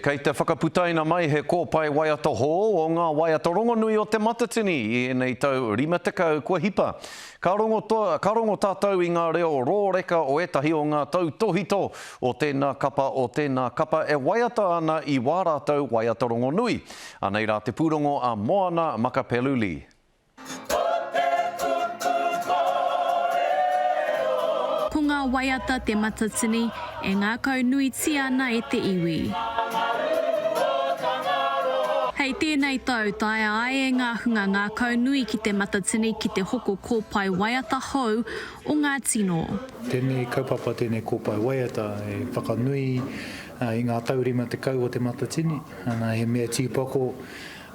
kei te whakaputaina mai he kōpai waiata hō o ngā waiata rongonui o te matatini I nei tau 50 kua hipa. Ka rongo tātou I ngā reo rōreka o etahi o ngā tau tohito o tēnā kapa e waiata ana I wā rātou waiata rongonui. Anei rā te pūrongo a Moana Makapeluli. Ko ngā waiata te matatini e ngā kaunui tiana e te iwi. Hei tēnei tau tae ai e ngā hunga ngā kaunui ki te matatini ki te hoko kōpai waiata hou o ngā tino. Tēnei kaupapa tēnei kōpai waiata e whakanui I ngā taurima te kau o te matatini. Ana he mea tīpako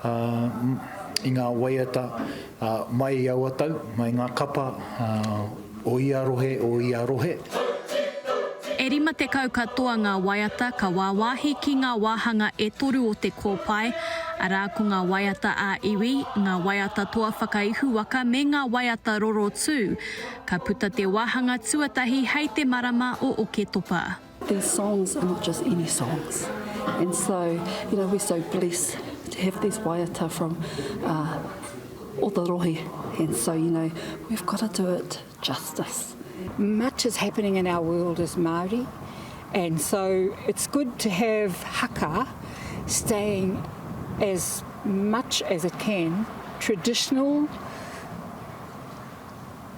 I ngā waiata mai I auatau, mai ngā kapa o ia rohe. E rima te kau katoa ngā waiata ka wāwahi ki ngā wāhanga e toru o te kōpai, arā ko ngā waiata a iwi, ngā waiata toa whakaihu waka me ngā waiata roro tū, ka puta te wāhanga tuatahi hei te marama o Oketopa. These songs are not just any songs. And so, we're so blessed to have these waiata from all the rohe. And so, we've got to do it justice. Much is happening in our world as Māori, and so it's good to have haka staying as much as it can, traditional,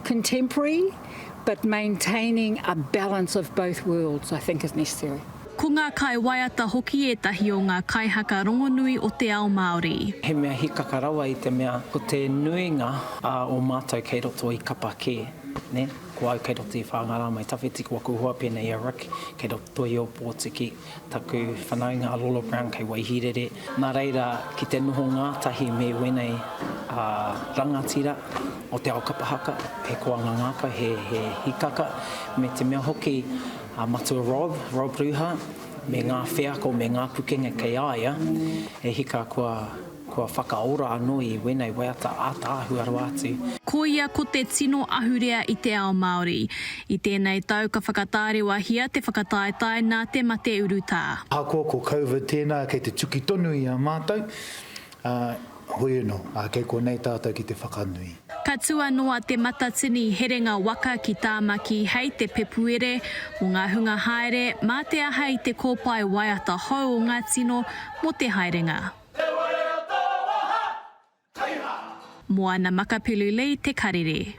contemporary, but maintaining a balance of both worlds, I think is necessary. Ko ngā kai waiata hoki etahi o ngā kaihaka rongonui o te ao Māori. He mea hikaka rawa I te mea ko te nuinga o mātou kei roto I kapa kē. Ne? Ko au kei roto I whangara mai tawhiti kua kuhua pēnei a rak, kei roto I o pōtiki, taku whanaunga a Lolo Brown kei waihirere. Nā reira ki te noho ngātahi me wenei rangatira o te ao kapahaka, he koanga ngāka, he hikaka, me te mea hoki Matua Rob Ruha, me ngā wheako, me ngā pukenga kei aia, e hika kua whakaora anō I wenei waiata ātāhu aru atu. Ko ia ko te tino ahurea I te ao Māori. I tēnei tau ka whakatārewa hia te whakataetai nā te mate urutā. Hako ko COVID tēnā kei te tuki tonu I a mātou, hoi anō, kei ko nei tātou ki te whakanui. Ka tua noa te matatini herenga waka ki tāmaki hei te pepuere o ngā hunga haere mā te aha I te kōpai waiata hou o ngā tino mo te haerenga. Moana Makapeluli te karere.